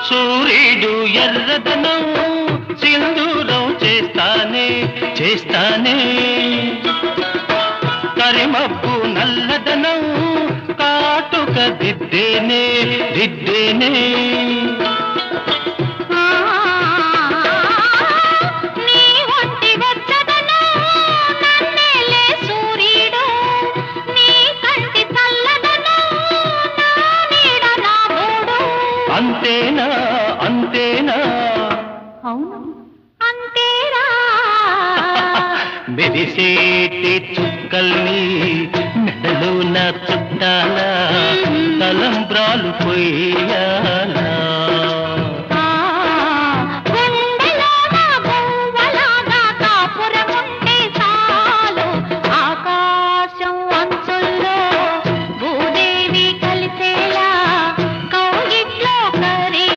సూర్యుడు ఎర్రదనం సింధూరం చేస్తానే చేస్తానే కరిమబ్బు నల్లదనం కాటుక దిద్దేనే దిద్దేనే అంతేనా అంతేనా అవును అంతేరా మెరిసేటి చుక్కల్ని మెడలో నా చుట్టాల తలంబ్రాలు పోయాల